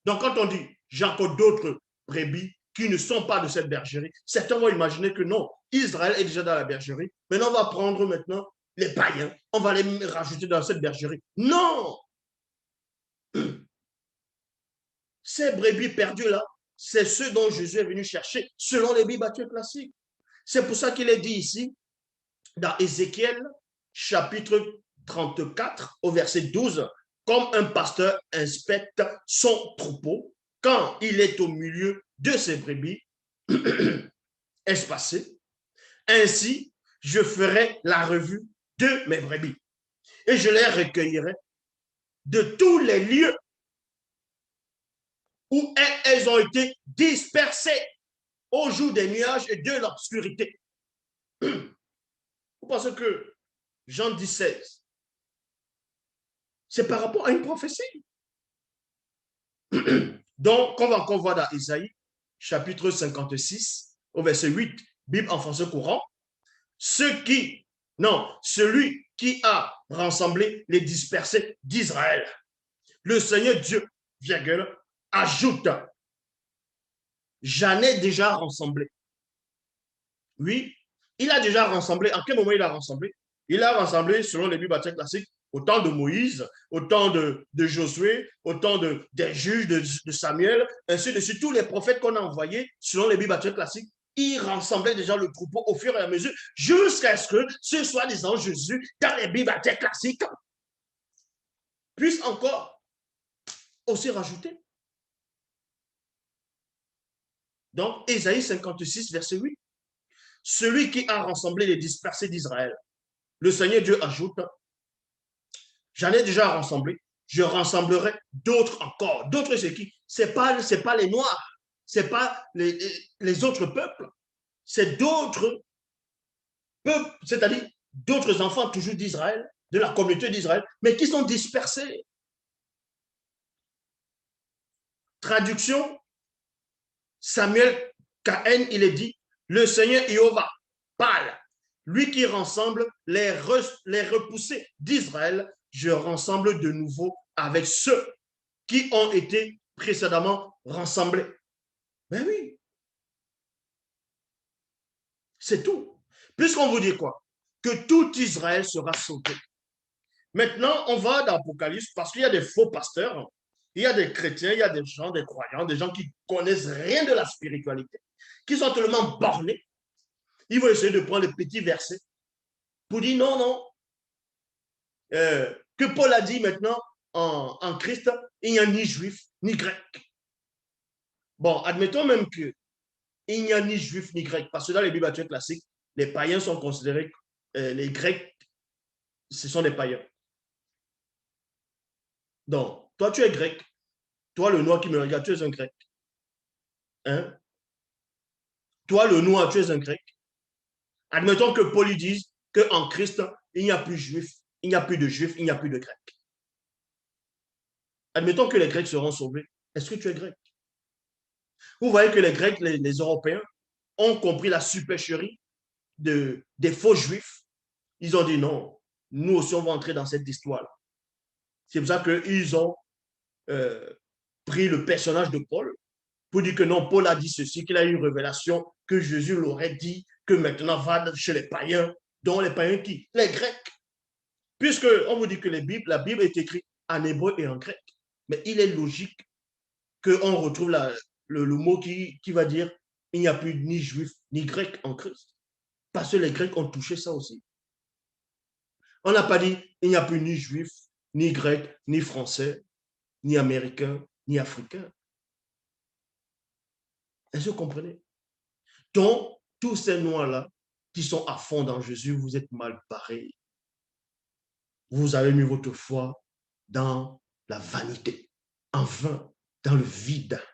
Donc quand on dit, j'ai encore d'autres brebis qui ne sont pas de cette bergerie, certains vont imaginer que non, Israël est déjà dans la bergerie, maintenant on va prendre maintenant les païens, on va les rajouter dans cette bergerie. Non! Ces brebis perdues-là, c'est ceux dont Jésus est venu chercher, selon les Bibles classiques. C'est pour ça qu'il est dit ici, dans Ézéchiel, chapitre 34, au verset 12, comme un pasteur inspecte son troupeau quand il est au milieu de ses brebis espacées, ainsi je ferai la revue de mes brebis et je les recueillerai de tous les lieux où elles ont été dispersées au jour des nuages et de l'obscurité. Vous pensez que Jean 16, c'est par rapport à une prophétie. Donc, on va encore voir dans Isaïe, chapitre 56, au verset 8, Bible en français courant, celui qui a rassemblé les dispersés d'Israël. Le Seigneur Dieu, virgule, ajoute, j'en ai déjà rassemblé. Oui, il a déjà rassemblé. En quel moment il a rassemblé? Il a rassemblé, selon les Bibles classiques, au temps de Moïse, au temps de Josué, au temps des juges, de Samuel, ainsi de suite. Tous les prophètes qu'on a envoyés, selon les Bibles classiques, ils rassemblaient déjà le troupeau au fur et à mesure, jusqu'à ce que ce soit disant Jésus, dans les Bibles classiques, puisse encore aussi rajouter. Donc, Ésaïe 56, verset 8. Celui qui a rassemblé les dispersés d'Israël, le Seigneur Dieu ajoute, j'en ai déjà rassemblé, je rassemblerai d'autres encore. D'autres, c'est qui? C'est pas les Noirs, c'est pas les autres peuples, c'est d'autres peuples, c'est-à-dire d'autres enfants toujours d'Israël, de la communauté d'Israël, mais qui sont dispersés. Traduction, Samuel Cahen, il est dit, le Seigneur Jéhovah parle, lui qui rassemble les repoussés d'Israël, je rassemble de nouveau avec ceux qui ont été précédemment rassemblés. Ben oui, c'est tout. Puisqu'on vous dit quoi? Que tout Israël sera sauvé. Maintenant, on va dans l'Apocalypse parce qu'il y a des faux pasteurs, il y a des chrétiens, il y a des gens, des croyants, des gens qui connaissent rien de la spiritualité, qui sont tellement bornés. Ils vont essayer de prendre les petits versets pour dire non, non. Que Paul a dit maintenant en Christ, il n'y a ni juif ni grec. Bon, admettons même qu'il n'y a ni juif ni grec, parce que dans les Bibles classiques, les païens sont considérés, les grecs, ce sont des païens. Donc, toi, tu es grec. Toi, le noir qui me regarde, tu es un grec. Hein? Toi, le noir, tu es un grec. Admettons que Paul dise qu'en Christ, il n'y a plus juif, il n'y a plus de juifs, il n'y a plus de grecs. Admettons que les Grecs seront sauvés. Est-ce que tu es grec? Vous voyez que les Grecs, les Européens, ont compris la supercherie des faux juifs. Ils ont dit non, nous aussi on va entrer dans cette histoire-là. C'est pour ça qu'ils ont pris le personnage de Paul pour dire que non, Paul a dit ceci, qu'il a eu une révélation, que Jésus l'aurait dit, que maintenant va chez les païens, dont les païens qui? Les Grecs. Puisque on vous dit que la Bible est écrite en hébreu et en grec. Mais il est logique qu'on retrouve le mot qui va dire il n'y a plus ni juif ni grec en Christ. Parce que les Grecs ont touché ça aussi. On n'a pas dit il n'y a plus ni juif, ni grec, ni français, ni américain, ni africain. Est-ce que vous comprenez? Donc, tous ces noirs-là qui sont à fond dans Jésus, vous êtes mal barrés. Vous avez mis votre foi dans la vanité, en vain, dans le vide.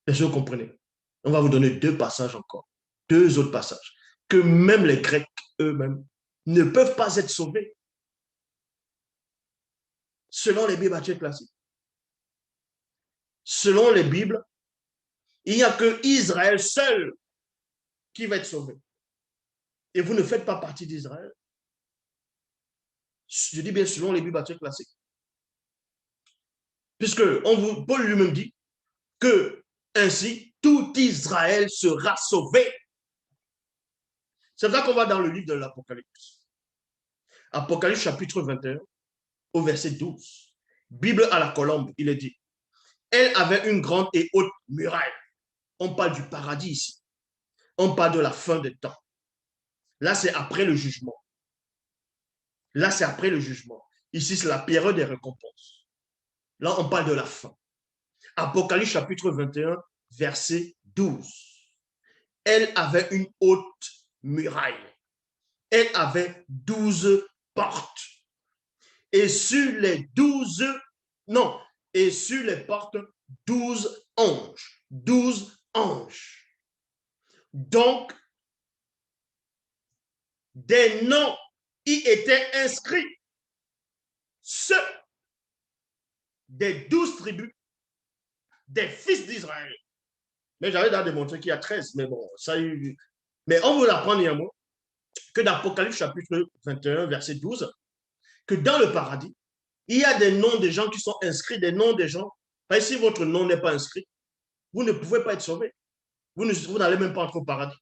Est-ce que vous comprenez? On va vous donner deux passages encore, deux autres passages, que même les Grecs eux-mêmes ne peuvent pas être sauvés, selon les Bibles classiques. Selon les Bibles, il n'y a que Israël seul qui va être sauvé. Et vous ne faites pas partie d'Israël. Je dis bien selon les Bibles classiques. Puisque Paul lui-même dit que ainsi tout Israël sera sauvé. C'est là qu'on va dans le livre de l'Apocalypse. Apocalypse chapitre 21, au verset 12. Bible à la colombe, il est dit. Elle avait une grande et haute muraille. On parle du paradis ici. On parle de la fin des temps. Là, c'est après le jugement. Là, c'est après le jugement. Ici, c'est la période des récompenses. Là, on parle de la fin. Apocalypse chapitre 21, verset 12. Elle avait une haute muraille. Elle avait 12 portes. Et sur les 12, non, et sur les portes, 12 anges. 12 anges. Donc, des noms y étaient inscrits. Ceux des 12 tribus des fils d'Israël. Mais j'avais déjà démontré qu'il y a 13, mais bon, ça a eu. Mais on veut apprendre un mot que dans Apocalypse chapitre 21, verset 12, que dans le paradis, il y a des noms de gens qui sont inscrits, des noms de gens. Si votre nom n'est pas inscrit, vous ne pouvez pas être sauvé. Vous n'allez même pas entrer au paradis.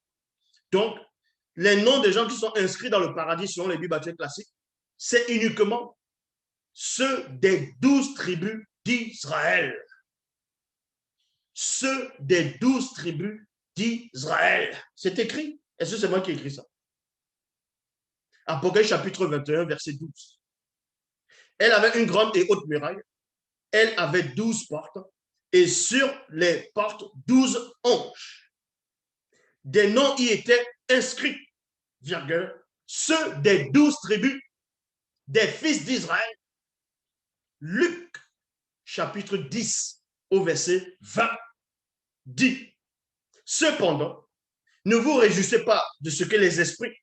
Donc, les noms des gens qui sont inscrits dans le paradis selon les Bibles classiques, c'est uniquement ceux des 12 tribus d'Israël. Ceux des 12 tribus d'Israël. C'est écrit. Est-ce que c'est moi qui ai écrit ça? Apocalypse chapitre 21, verset 12. Elle avait une grande et haute muraille. Elle avait 12 portes. Et sur les portes, 12 anges. Des noms y étaient inscrits, virgule, ceux des 12 tribus des fils d'Israël. Luc chapitre 10 au verset 20 dit, cependant, ne vous réjouissez pas de ce que les esprits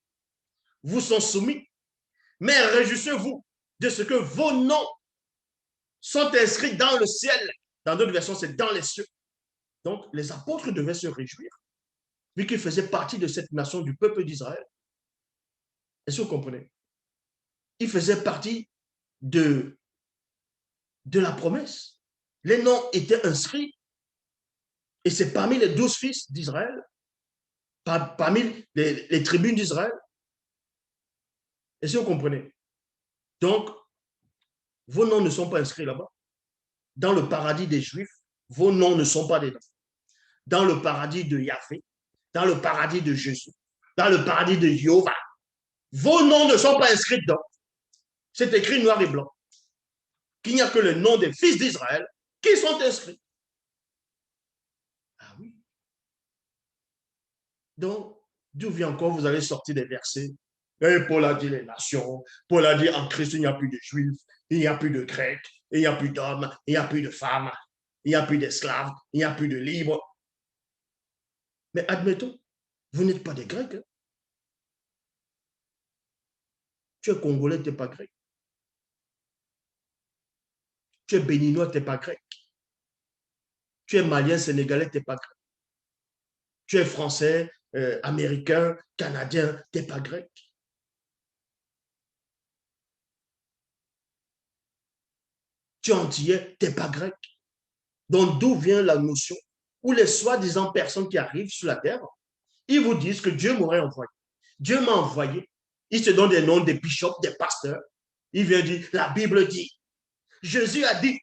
vous sont soumis, mais réjouissez-vous de ce que vos noms sont inscrits dans le ciel. Dans d'autres versions, c'est dans les cieux. Donc, les apôtres devaient se réjouir, vu qu'ils faisaient partie de cette nation du peuple d'Israël. Est-ce que vous comprenez? Ils faisaient partie de la promesse. Les noms étaient inscrits, et c'est parmi les 12 fils d'Israël, parmi les tribus d'Israël. Est-ce que vous comprenez? Donc, vos noms ne sont pas inscrits là-bas. Dans le paradis des Juifs, vos noms ne sont pas dedans. Dans le paradis de Yahvé, dans le paradis de Jésus, dans le paradis de Jéhovah, vos noms ne sont pas inscrits dedans. C'est écrit noir et blanc qu'il n'y a que le nom des fils d'Israël qui sont inscrits. Ah oui. Donc, d'où vient encore vous allez sortir des versets? Et Paul a dit les nations, Paul a dit en Christ il n'y a plus de Juifs, il n'y a plus de Grecs, il n'y a plus d'hommes, il n'y a plus de femmes, il n'y a plus d'esclaves, il n'y a plus de libres. Mais admettons, vous n'êtes pas des Grecs. Hein? Tu es Congolais, tu n'es pas grec. Tu es Béninois, tu n'es pas grec. Tu es Malien, Sénégalais, tu n'es pas grec. Tu es Français, Américain, Canadien, tu n'es pas grec. Tu es Antillais, tu n'es pas grec. Donc, d'où vient la notion où les soi-disant personnes qui arrivent sur la terre, ils vous disent que Dieu m'aurait envoyé. Dieu m'a envoyé. Ils se donnent des noms des bishops, des pasteurs. Il vient dire, la Bible dit, Jésus a dit.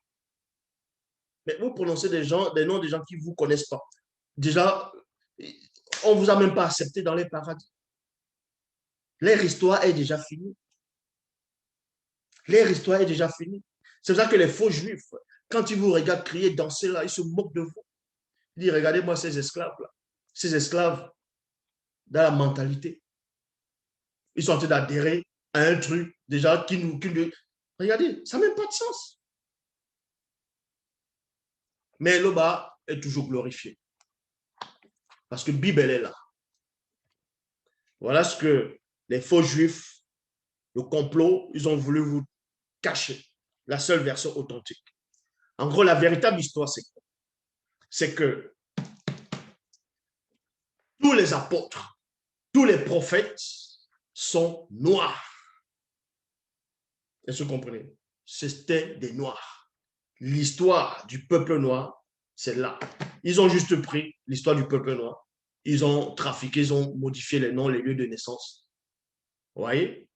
Mais vous prononcez des noms des gens qui ne vous connaissent pas. Déjà, on ne vous a même pas accepté dans les paradis. Leur histoire est déjà finie. Leur histoire est déjà finie. C'est pour ça que les faux juifs, quand ils vous regardent crier, danser là, ils se moquent de vous. Ils disent, regardez-moi ces esclaves-là. Ces esclaves, dans la mentalité. Ils sont en train d'adhérer à un truc déjà qui nous... Regardez, ça n'a même pas de sens. Mais le bas est toujours glorifié. Parce que la Bible, elle est là. Voilà ce que les faux juifs, le complot, ils ont voulu vous cacher. La seule version authentique. En gros, la véritable histoire, c'est quoi? C'est que tous les apôtres, tous les prophètes sont noirs. Est-ce que vous comprenez? C'était des noirs. L'histoire du peuple noir, c'est là. Ils ont juste pris l'histoire du peuple noir. Ils ont trafiqué, ils ont modifié les noms, les lieux de naissance. Vous voyez?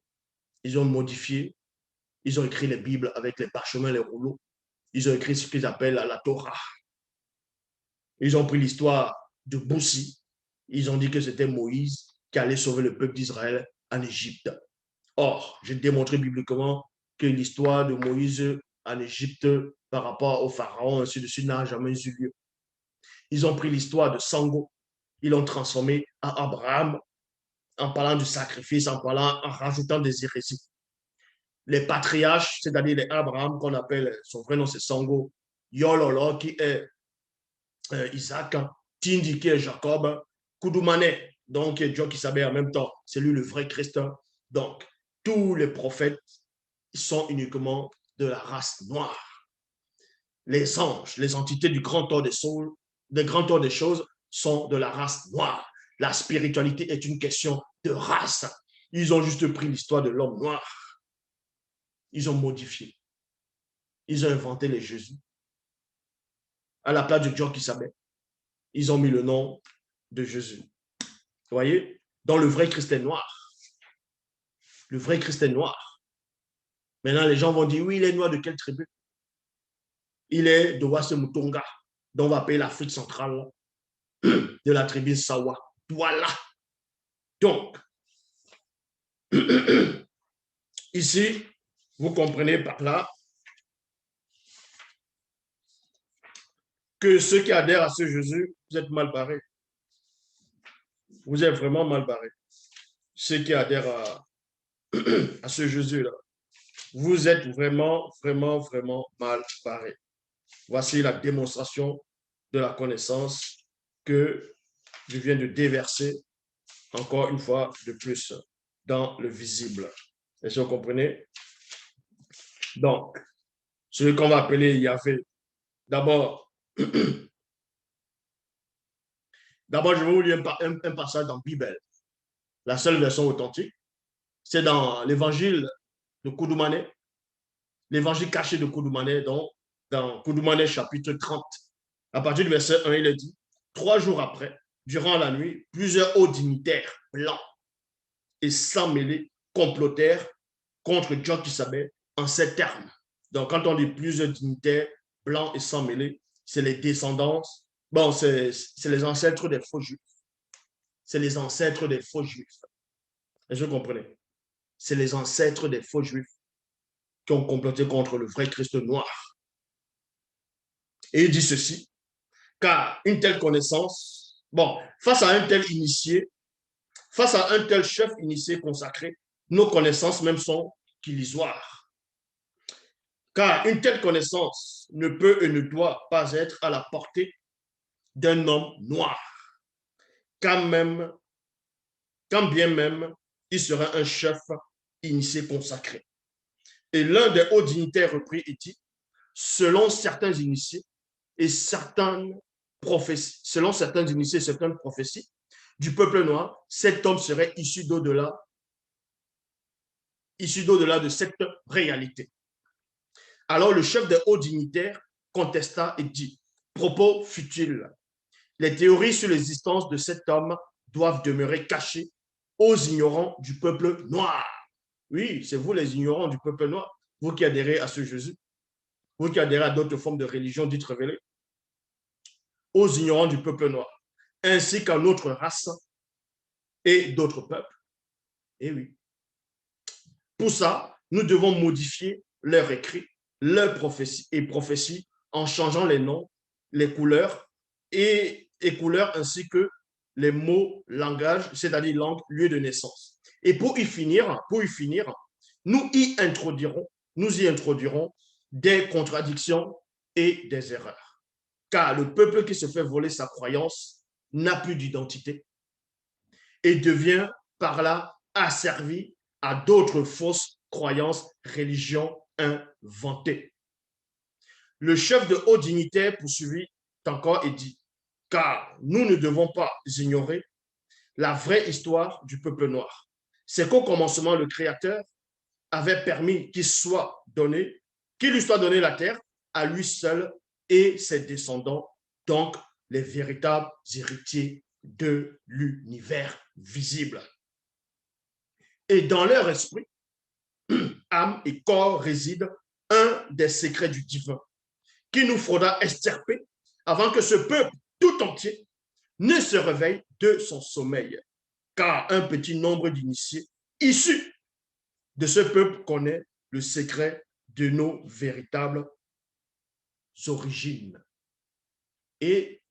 Ils ont modifié. Ils ont écrit les Bibles avec les parchemins, les rouleaux. Ils ont écrit ce qu'ils appellent la Torah. Ils ont pris l'histoire de Boussi. Ils ont dit que c'était Moïse qui allait sauver le peuple d'Israël en Égypte. Or, j'ai démontré bibliquement que l'histoire de Moïse en Égypte par rapport au pharaon, ainsi de suite, n'a jamais eu lieu. Ils ont pris l'histoire de Sango, ils l'ont transformé en Abraham, en parlant du sacrifice, en rajoutant des hérésies. Les patriarches, c'est-à-dire les Abraham, qu'on appelle, son vrai nom c'est Sango, Yololo, qui est Isaac, Tindi, qui est Jacob, Koudoumane, donc qui est Dieu qui savait en même temps, c'est lui le vrai Christ. Donc, tous les prophètes sont uniquement de la race noire. Les anges, les entités du grand ordre des choses sont de la race noire. La spiritualité est une question de race. Ils ont juste pris l'histoire de l'homme noir. Ils ont modifié. Ils ont inventé les Jésus. À la place de Dieu qui savait, ils ont mis le nom de Jésus. Vous voyez? Donc le vrai Christ est noir. Le vrai Christ est noir. Maintenant, les gens vont dire, oui, il est noir de quelle tribu? Il est de Wassemutonga, dont on va appeler l'Afrique centrale, de la tribu Sawa. Voilà. Donc, ici, vous comprenez par là que ceux qui adhèrent à ce Jésus, vous êtes mal barrés. Vous êtes vraiment mal barrés. Ceux qui adhèrent à ce Jésus-là, vous êtes vraiment, vraiment, vraiment mal barrés. Voici la démonstration de la connaissance que je viens de déverser encore une fois de plus dans le visible. Est-ce que vous comprenez? Donc, ce qu'on va appeler Yahvé, d'abord, je vais vous lire un passage dans la Bible. La seule version authentique, c'est dans l'évangile de Koudoumane, l'évangile caché de Koudoumane, dans Koudoumane chapitre 30. À partir du verset 1, il est dit, 3 jours après, durant la nuit, plusieurs hauts dignitaires blancs et sans mêlés complotèrent contre Djokisabé en ces termes. Donc, quand on dit plusieurs dignitaires blancs et sans mêlés, c'est les descendants, bon, c'est les ancêtres des faux juifs. C'est les ancêtres des faux juifs. Est-ce que vous comprenez? C'est les ancêtres des faux juifs qui ont comploté contre le vrai Christ noir. Et il dit ceci, car une telle connaissance, bon, face à un tel initié, face à un tel chef initié consacré, nos connaissances même sont illusoires. Car une telle connaissance ne peut et ne doit pas être à la portée d'un homme noir, quand bien même il serait un chef initié consacré. Et l'un des hauts dignitaires reprit et dit, selon certains initiés et certaines prophéties, du peuple noir, cet homme serait issu d'au-delà de cette réalité. Alors le chef des hauts dignitaires contesta et dit, propos futiles, les théories sur l'existence de cet homme doivent demeurer cachées aux ignorants du peuple noir. Oui, c'est vous les ignorants du peuple noir, vous qui adhérez à ce Jésus, vous qui adhérez à d'autres formes de religion dites révélées, aux ignorants du peuple noir, ainsi qu'à notre race et d'autres peuples. Et oui. Pour ça, nous devons modifier leurs écrits, leurs prophéties en changeant les noms, les couleurs couleurs ainsi que les mots, langage, c'est-à-dire langue, lieu de naissance. Et pour y finir, nous y introduirons des contradictions et des erreurs. Car le peuple qui se fait voler sa croyance n'a plus d'identité et devient par là asservi à d'autres fausses croyances, religions inventées. Le chef de haut dignitaire poursuivit encore et dit, car nous ne devons pas ignorer la vraie histoire du peuple noir. C'est qu'au commencement, le Créateur avait permis qu'il lui soit donné la terre à lui seul et ses descendants, donc les véritables héritiers de l'univers visible. Et dans leur esprit, âme et corps résident un des secrets du divin qui nous faudra extirper avant que ce peuple tout entier ne se réveille de son sommeil. Car un petit nombre d'initiés issus de ce peuple connaît le secret de nos véritables origines. Et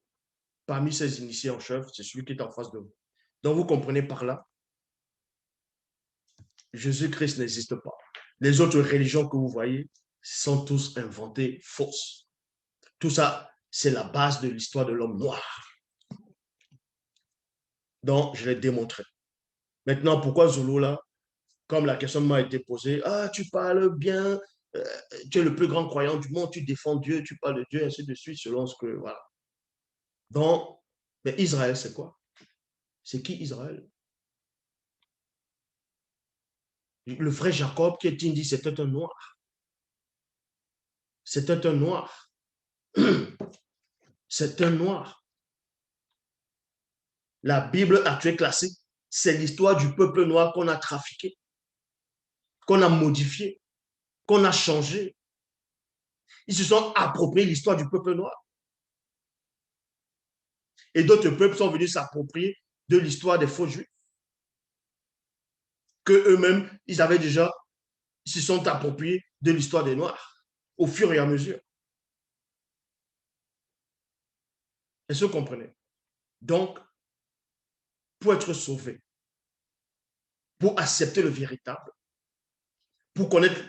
parmi ces initiés en chef, c'est celui qui est en face de vous. Donc, vous comprenez par là, Jésus-Christ n'existe pas. Les autres religions que vous voyez sont tous inventées, fausses. Tout ça, c'est la base de l'histoire de l'homme noir. Donc, je l'ai démontré. Maintenant, pourquoi Zulu, là, comme la question m'a été posée, ah, tu parles bien, tu es le plus grand croyant du monde, tu défends Dieu, tu parles de Dieu, ainsi de suite, selon ce que, voilà. Donc, mais Israël, c'est quoi? C'est qui Israël? Le frère Jacob qui est dit, c'était un noir. C'était un noir. C'est un noir. La Bible actuelle classique, c'est l'histoire du peuple noir qu'on a trafiqué, qu'on a modifié, qu'on a changé. Ils se sont appropriés l'histoire du peuple noir. Et d'autres peuples sont venus s'approprier de l'histoire des faux juifs. Que eux-mêmes, ils avaient déjà, ils se sont appropriés de l'histoire des Noirs au fur et à mesure. Est-ce que vous comprenez? Donc, pour être sauvé, pour accepter le véritable, pour connaître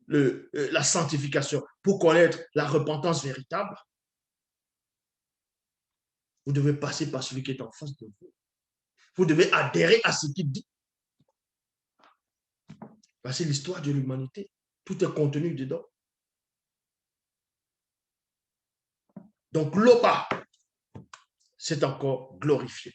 la sanctification, pour connaître la repentance véritable, vous devez passer par celui qui est en face de vous. Vous devez adhérer à ce qu'il dit. C'est l'histoire de l'humanité. Tout est contenu dedans. Donc, l'Oba, c'est encore glorifié.